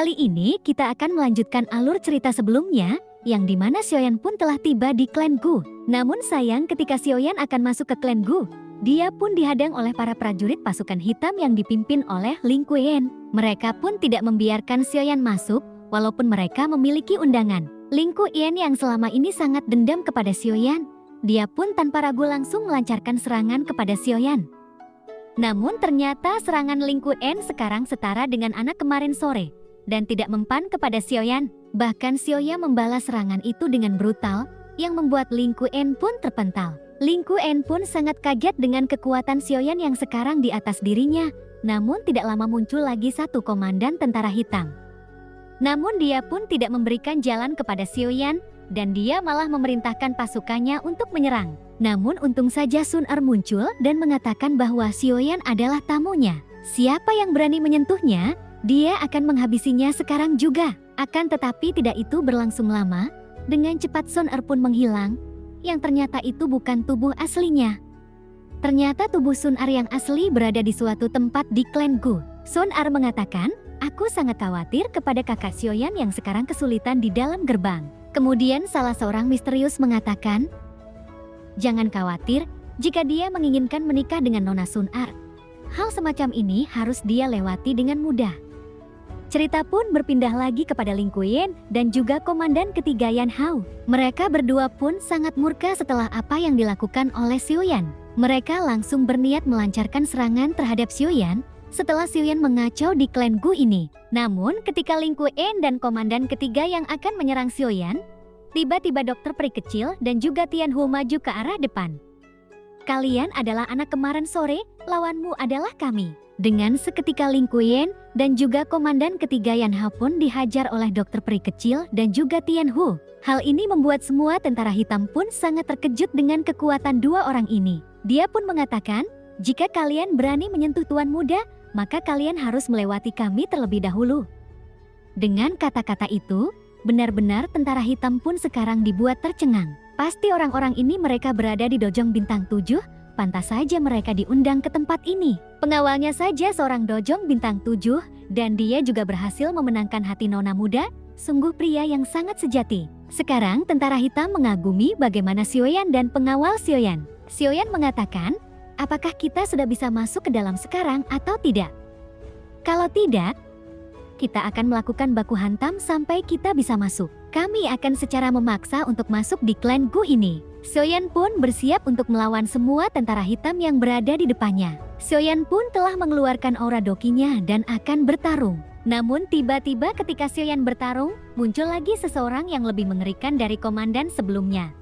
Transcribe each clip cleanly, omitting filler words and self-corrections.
Kali ini kita akan melanjutkan alur cerita sebelumnya, yang dimana Xiaoyan pun telah tiba di klan Gu. Namun sayang ketika Xiaoyan akan masuk ke klan Gu, dia pun dihadang oleh para prajurit pasukan hitam yang dipimpin oleh Ling Kuyen. Mereka pun tidak membiarkan Xiaoyan masuk, walaupun mereka memiliki undangan. Ling Kuyen yang selama ini sangat dendam kepada Xiaoyan, dia pun tanpa ragu langsung melancarkan serangan kepada Xiaoyan. Namun ternyata serangan Ling Kuyen sekarang setara dengan anak kemarin sore, dan tidak mempan kepada Xiaoyan. Bahkan Xiaoyan membalas serangan itu dengan brutal, yang membuat Ling Kuyen pun terpental. Ling Kuyen pun sangat kaget dengan kekuatan Xiaoyan yang sekarang di atas dirinya, namun tidak lama muncul lagi satu komandan tentara hitam. Namun dia pun tidak memberikan jalan kepada Xiaoyan, dan dia malah memerintahkan pasukannya untuk menyerang. Namun untung saja Sun Er muncul dan mengatakan bahwa Xiaoyan adalah tamunya. Siapa yang berani menyentuhnya, dia akan menghabisinya sekarang juga. Akan tetapi tidak itu berlangsung lama, dengan cepat Sun Er pun menghilang, yang ternyata itu bukan tubuh aslinya. Ternyata tubuh Sun Er yang asli berada di suatu tempat di klan Gu. Sun Er mengatakan, "Aku sangat khawatir kepada kakak Xiaoyan yang sekarang kesulitan di dalam gerbang." Kemudian salah seorang misterius mengatakan, "Jangan khawatir jika dia menginginkan menikah dengan Nona Sun Er. Hal semacam ini harus dia lewati dengan mudah." Cerita pun berpindah lagi kepada Ling Kuyen dan juga komandan ketiga Yan Hao. Mereka berdua pun sangat murka setelah apa yang dilakukan oleh Xiaoyan. Mereka langsung berniat melancarkan serangan terhadap Xiaoyan setelah Xiaoyan mengacau di klan Gu ini. Namun ketika Ling Kuyen dan komandan ketiga yang akan menyerang Xiaoyan, tiba-tiba dokter peri kecil dan juga Tian Hu maju ke arah depan. "Kalian adalah anak kemarin sore, lawanmu adalah kami." Dengan seketika Ling Kuyen dan juga komandan ketiga Yan Hao pun dihajar oleh dokter peri kecil dan juga Tian Hu. Hal ini membuat semua tentara hitam pun sangat terkejut dengan kekuatan dua orang ini. Dia pun mengatakan, "Jika kalian berani menyentuh tuan muda, maka kalian harus melewati kami terlebih dahulu." Dengan kata-kata itu, benar-benar tentara hitam pun sekarang dibuat tercengang. Pasti orang-orang ini mereka berada di Dojong Bintang 7, pantas saja mereka diundang ke tempat ini. Pengawalnya saja seorang Dojong Bintang 7, dan dia juga berhasil memenangkan hati nona muda, sungguh pria yang sangat sejati. Sekarang tentara hitam mengagumi bagaimana Xiaoyan dan pengawal Xiaoyan. Xiaoyan mengatakan, "Apakah kita sudah bisa masuk ke dalam sekarang atau tidak? Kalau tidak, kita akan melakukan baku hantam sampai kita bisa masuk. Kami akan secara memaksa untuk masuk di klan Gu ini." Xiaoyan pun bersiap untuk melawan semua tentara hitam yang berada di depannya. Xiaoyan pun telah mengeluarkan aura dokinya dan akan bertarung. Namun tiba-tiba ketika Xiaoyan bertarung, muncul lagi seseorang yang lebih mengerikan dari komandan sebelumnya.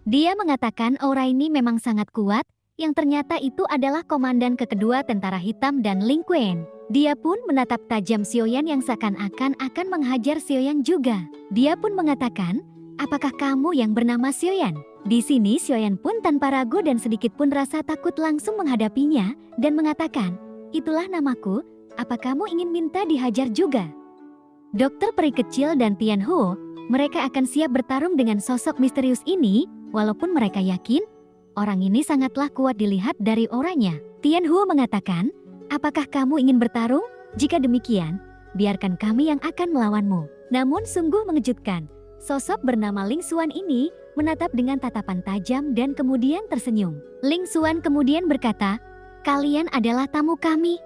Dia mengatakan aura ini memang sangat kuat, yang ternyata itu adalah komandan kedua tentara hitam dan Ling Kuyen. Dia pun menatap tajam Xiaoyan yang seakan-akan akan menghajar Xiaoyan juga. Dia pun mengatakan, "Apakah kamu yang bernama Xiaoyan?" Di sini Xiaoyan pun tanpa ragu dan sedikit pun rasa takut langsung menghadapinya dan mengatakan, "Itulah namaku, apa kamu ingin minta dihajar juga?" Dokter peri kecil dan Tian Hu, mereka akan siap bertarung dengan sosok misterius ini, walaupun mereka yakin orang ini sangatlah kuat dilihat dari auranya. Tian Hu mengatakan, "Apakah kamu ingin bertarung? Jika demikian, biarkan kami yang akan melawanmu." Namun sungguh mengejutkan, sosok bernama Ling Xuan ini menatap dengan tatapan tajam dan kemudian tersenyum. Ling Xuan kemudian berkata, "Kalian adalah tamu kami.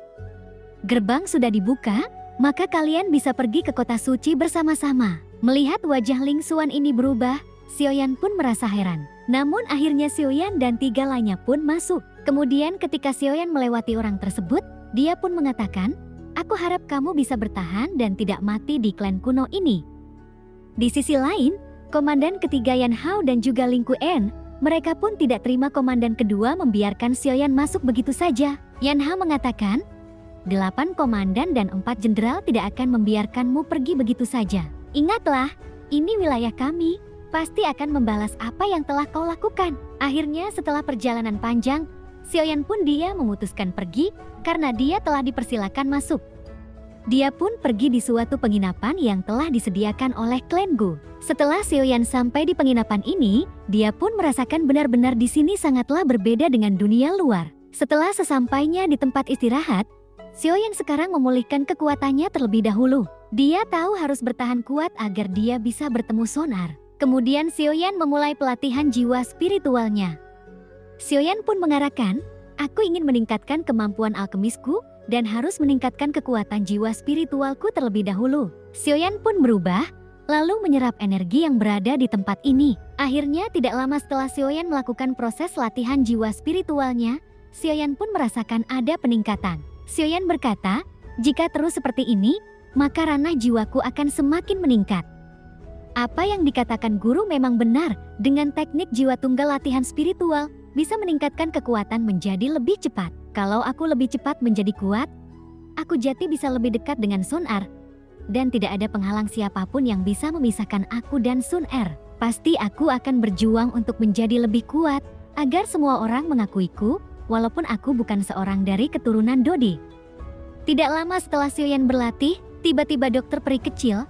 Gerbang sudah dibuka, maka kalian bisa pergi ke kota suci bersama-sama." Melihat wajah Ling Xuan ini berubah, Xiaoyan pun merasa heran. Namun akhirnya Xiaoyan dan tiga lainnya pun masuk. Kemudian ketika Xiaoyan melewati orang tersebut, dia pun mengatakan, "Aku harap kamu bisa bertahan dan tidak mati di klan kuno ini." Di sisi lain, komandan ketiga Yan Hao dan juga Ling Kuyen, mereka pun tidak terima komandan kedua membiarkan Xiaoyan masuk begitu saja. Yan Hao mengatakan, 8 komandan dan 4 jenderal tidak akan membiarkanmu pergi begitu saja. Ingatlah, ini wilayah kami, pasti akan membalas apa yang telah kau lakukan." Akhirnya setelah perjalanan panjang, Xiaoyan pun dia memutuskan pergi karena dia telah dipersilakan masuk. Dia pun pergi di suatu penginapan yang telah disediakan oleh klan Gu. Setelah Xiaoyan sampai di penginapan ini, dia pun merasakan benar-benar di sini sangatlah berbeda dengan dunia luar. Setelah sesampainya di tempat istirahat, Xiaoyan sekarang memulihkan kekuatannya terlebih dahulu. Dia tahu harus bertahan kuat agar dia bisa bertemu Sonar. Kemudian Xiaoyan memulai pelatihan jiwa spiritualnya. Xiaoyan pun mengarahkan, aku ingin meningkatkan kemampuan alkemisku dan harus meningkatkan kekuatan jiwa spiritualku terlebih dahulu. Xiaoyan pun berubah, lalu menyerap energi yang berada di tempat ini. Akhirnya tidak lama setelah Xiaoyan melakukan proses latihan jiwa spiritualnya, Xiaoyan pun merasakan ada peningkatan. Xiaoyan berkata, jika terus seperti ini, maka ranah jiwaku akan semakin meningkat. Apa yang dikatakan guru memang benar, dengan teknik jiwa tunggal latihan spiritual, bisa meningkatkan kekuatan menjadi lebih cepat. Kalau aku lebih cepat menjadi kuat, aku jadi bisa lebih dekat dengan Sun Er. Dan tidak ada penghalang siapapun yang bisa memisahkan aku dan Sun Er. Pasti aku akan berjuang untuk menjadi lebih kuat, agar semua orang mengakuiku, walaupun aku bukan seorang dari keturunan Dodi. Tidak lama setelah Xiaoyan berlatih, tiba-tiba dokter peri kecil,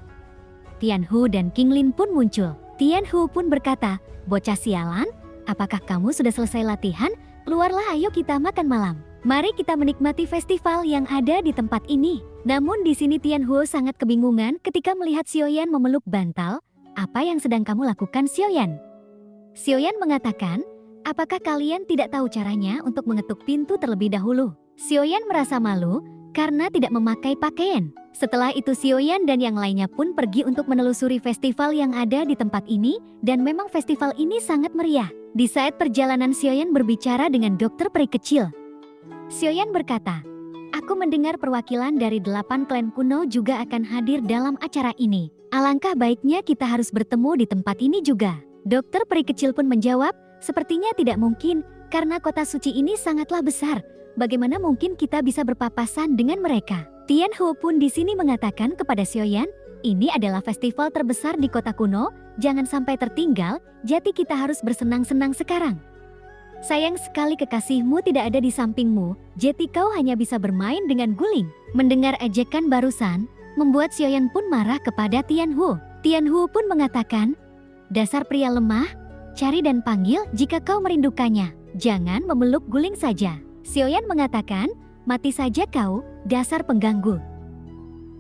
Tianhu dan King Lin pun muncul. Tianhu pun berkata, bocah sialan, apakah kamu sudah selesai latihan? Keluarlah, ayo kita makan malam. Mari kita menikmati festival yang ada di tempat ini. Namun di sini Tianhu sangat kebingungan ketika melihat Xiaoyan memeluk bantal. Apa yang sedang kamu lakukan, Xiaoyan? Xiaoyan mengatakan, apakah kalian tidak tahu caranya untuk mengetuk pintu terlebih dahulu? Xiaoyan merasa malu karena tidak memakai pakaian. Setelah itu Xiaoyan dan yang lainnya pun pergi untuk menelusuri festival yang ada di tempat ini, dan memang festival ini sangat meriah. Di saat perjalanan Xiaoyan berbicara dengan dokter peri kecil. Xiaoyan berkata, aku mendengar perwakilan dari 8 klan kuno juga akan hadir dalam acara ini. Alangkah baiknya kita harus bertemu di tempat ini juga. Dokter peri kecil pun menjawab, sepertinya tidak mungkin, karena kota suci ini sangatlah besar. Bagaimana mungkin kita bisa berpapasan dengan mereka? Tianhu pun di sini mengatakan kepada Xiaoyan, ini adalah festival terbesar di kota kuno, jangan sampai tertinggal, jadi kita harus bersenang-senang sekarang. Sayang sekali kekasihmu tidak ada di sampingmu, jadi kau hanya bisa bermain dengan guling. Mendengar ejekan barusan, membuat Xiaoyan pun marah kepada Tianhu. Tianhu pun mengatakan, dasar pria lemah, cari dan panggil jika kau merindukannya, jangan memeluk guling saja. Xiaoyan mengatakan, mati saja kau, dasar pengganggu.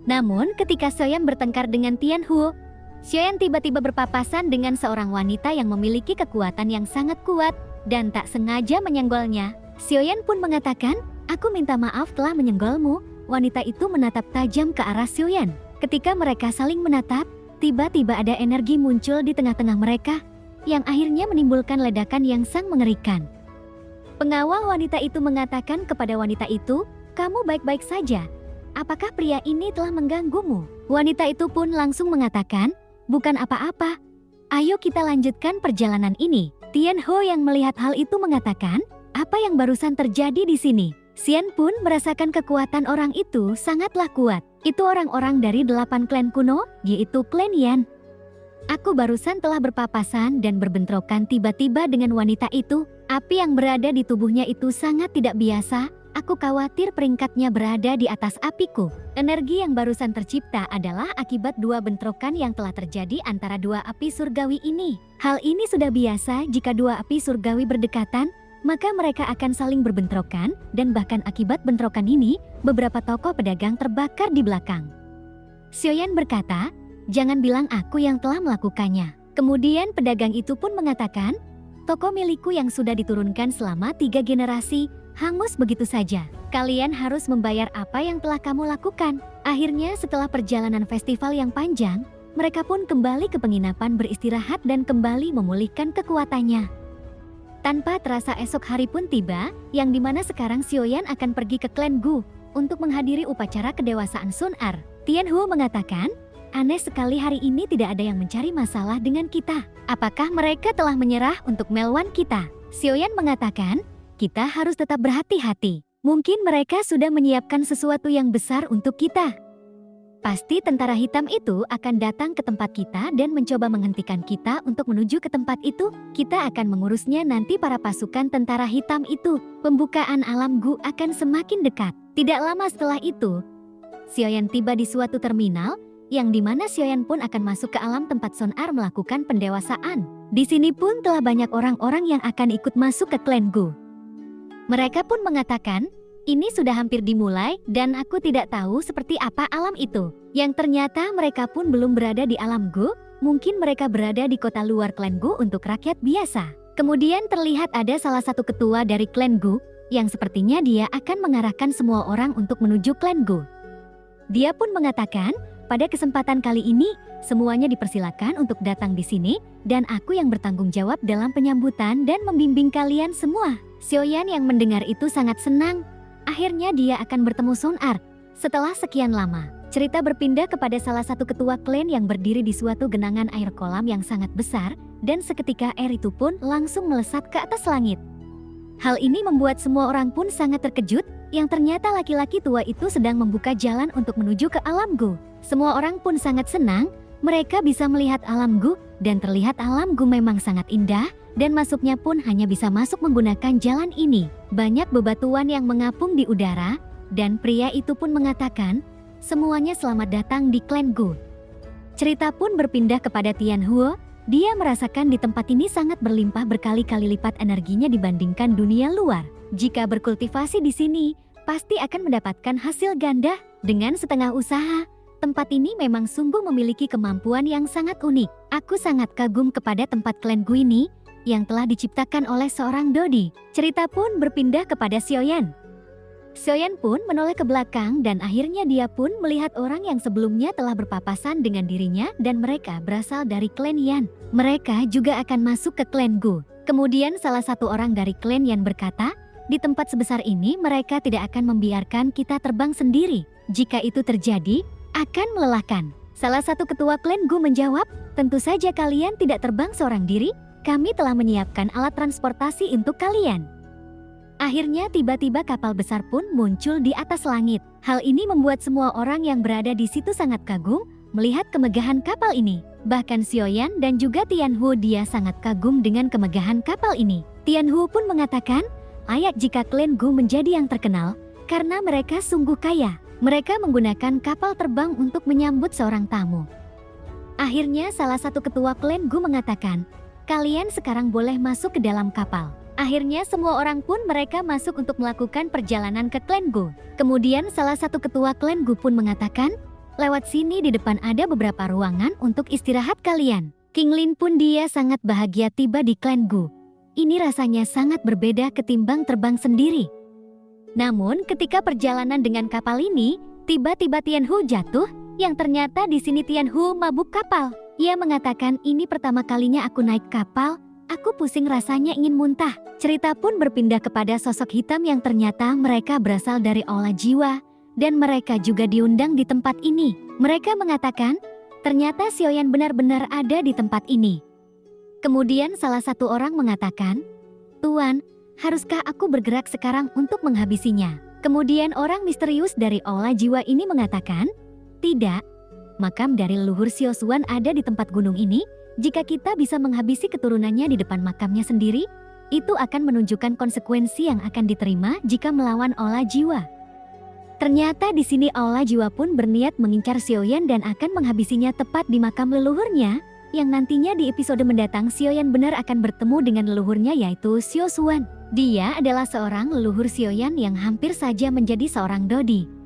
Namun ketika Xiaoyan bertengkar dengan Tianhu, Xiaoyan tiba-tiba berpapasan dengan seorang wanita yang memiliki kekuatan yang sangat kuat dan tak sengaja menyenggolnya. Xiaoyan pun mengatakan, aku minta maaf telah menyenggolmu. Wanita itu menatap tajam ke arah Xiaoyan. Ketika mereka saling menatap, tiba-tiba ada energi muncul di tengah-tengah mereka yang akhirnya menimbulkan ledakan yang sangat mengerikan. Pengawal wanita itu mengatakan kepada wanita itu, kamu baik-baik saja. Apakah pria ini telah mengganggumu? Wanita itu pun langsung mengatakan, bukan apa-apa. Ayo kita lanjutkan perjalanan ini. Tianhu yang melihat hal itu mengatakan, apa yang barusan terjadi di sini? Xian pun merasakan kekuatan orang itu sangatlah kuat. Itu orang-orang dari 8 klan kuno, yaitu klan Yan. Aku barusan telah berpapasan dan berbentrokan tiba-tiba dengan wanita itu. Api yang berada di tubuhnya itu sangat tidak biasa. Aku khawatir peringkatnya berada di atas apiku. Energi yang barusan tercipta adalah akibat 2 bentrokan yang telah terjadi antara 2 api surgawi ini. Hal ini sudah biasa jika 2 api surgawi berdekatan, maka mereka akan saling berbentrokan, dan bahkan akibat bentrokan ini, beberapa toko pedagang terbakar di belakang. Xiaoyan berkata, jangan bilang aku yang telah melakukannya. Kemudian pedagang itu pun mengatakan, toko milikku yang sudah diturunkan selama 3 generasi, hangus begitu saja. Kalian harus membayar apa yang telah kamu lakukan. Akhirnya setelah perjalanan festival yang panjang, mereka pun kembali ke penginapan beristirahat dan kembali memulihkan kekuatannya. Tanpa terasa esok hari pun tiba, yang dimana sekarang Xiaoyan akan pergi ke klan Gu untuk menghadiri upacara kedewasaan Sun Er. Tianhu mengatakan, aneh sekali hari ini tidak ada yang mencari masalah dengan kita. Apakah mereka telah menyerah untuk melawan kita? Xiaoyan mengatakan, kita harus tetap berhati-hati. Mungkin mereka sudah menyiapkan sesuatu yang besar untuk kita. Pasti tentara hitam itu akan datang ke tempat kita dan mencoba menghentikan kita untuk menuju ke tempat itu. Kita akan mengurusnya nanti para pasukan tentara hitam itu. Pembukaan alam Gu akan semakin dekat. Tidak lama setelah itu, Xiaoyan tiba di suatu terminal, yang dimana Xiaoyan pun akan masuk ke alam tempat Sun Er melakukan pendewasaan. Di sini pun telah banyak orang-orang yang akan ikut masuk ke klan Gu. Mereka pun mengatakan, Ini sudah hampir dimulai dan aku tidak tahu seperti apa alam itu. Yang ternyata mereka pun belum berada di alam Gu, mungkin mereka berada di kota luar klan Gu untuk rakyat biasa. Kemudian terlihat ada salah satu ketua dari klan Gu, yang sepertinya dia akan mengarahkan semua orang untuk menuju klan Gu. Dia pun mengatakan, pada kesempatan kali ini, semuanya dipersilakan untuk datang di sini, dan aku yang bertanggung jawab dalam penyambutan dan membimbing kalian semua. Xiaoyan yang mendengar itu sangat senang. Akhirnya dia akan bertemu Sun Er. Setelah sekian lama, cerita berpindah kepada salah satu ketua klan yang berdiri di suatu genangan air kolam yang sangat besar, dan seketika air itu pun langsung melesat ke atas langit. Hal ini membuat semua orang pun sangat terkejut, yang ternyata laki-laki tua itu sedang membuka jalan untuk menuju ke alam Gu. Semua orang pun sangat senang, mereka bisa melihat alam Gu, dan terlihat alam Gu memang sangat indah, dan masuknya pun hanya bisa masuk menggunakan jalan ini. Banyak bebatuan yang mengapung di udara, dan pria itu pun mengatakan, semuanya selamat datang di klan Gu. Cerita pun berpindah kepada Tianhuo, dia merasakan di tempat ini sangat berlimpah berkali-kali lipat energinya dibandingkan dunia luar. Jika berkultivasi di sini, pasti akan mendapatkan hasil ganda. Dengan setengah usaha, tempat ini memang sungguh memiliki kemampuan yang sangat unik. Aku sangat kagum kepada tempat klan Gu ini, yang telah diciptakan oleh seorang Dodi. Cerita pun berpindah kepada Xiaoyan. Xiaoyan pun menoleh ke belakang dan akhirnya dia pun melihat orang yang sebelumnya telah berpapasan dengan dirinya dan mereka berasal dari klan Yan. Mereka juga akan masuk ke klan Gu. Kemudian salah satu orang dari klan Yan berkata, di tempat sebesar ini mereka tidak akan membiarkan kita terbang sendiri. Jika itu terjadi, akan melelahkan. Salah satu ketua klan Gu menjawab, tentu saja kalian tidak terbang seorang diri. Kami telah menyiapkan alat transportasi untuk kalian. Akhirnya tiba-tiba kapal besar pun muncul di atas langit. Hal ini membuat semua orang yang berada di situ sangat kagum melihat kemegahan kapal ini. Bahkan Xiaoyan dan juga Tianhuo dia sangat kagum dengan kemegahan kapal ini. Tianhuo pun mengatakan, layak jika klan Gu menjadi yang terkenal karena mereka sungguh kaya. Mereka menggunakan kapal terbang untuk menyambut seorang tamu. Akhirnya salah satu ketua klan Gu mengatakan, kalian sekarang boleh masuk ke dalam kapal. Akhirnya semua orang pun mereka masuk untuk melakukan perjalanan ke klan Gu. Kemudian salah satu ketua klan Gu pun mengatakan, lewat sini di depan ada beberapa ruangan untuk istirahat kalian. King Lin pun dia sangat bahagia tiba di klan Gu. Ini rasanya sangat berbeda ketimbang terbang sendiri. Namun ketika perjalanan dengan kapal ini, tiba-tiba Tianhuo jatuh, yang ternyata di sini Tianhuo mabuk kapal. Ia mengatakan ini pertama kalinya aku naik kapal, aku pusing rasanya ingin muntah. Cerita pun berpindah kepada sosok hitam yang ternyata mereka berasal dari Aula Jiwa, dan mereka juga diundang di tempat ini. Mereka mengatakan, ternyata Xiaoyan benar-benar ada di tempat ini. Kemudian salah satu orang mengatakan, Tuan, haruskah aku bergerak sekarang untuk menghabisinya? Kemudian orang misterius dari Aula Jiwa ini mengatakan, tidak. Makam dari leluhur Xiaosuan ada di tempat gunung ini. Jika kita bisa menghabisi keturunannya di depan makamnya sendiri, itu akan menunjukkan konsekuensi yang akan diterima jika melawan Aula Jiwa. Ternyata di sini Aula Jiwa pun berniat mengincar Xiaoyan dan akan menghabisinya tepat di makam leluhurnya, yang nantinya di episode mendatang Xiaoyan benar akan bertemu dengan leluhurnya yaitu Xiaosuan. Dia adalah seorang leluhur Xiaoyan yang hampir saja menjadi seorang Dodi.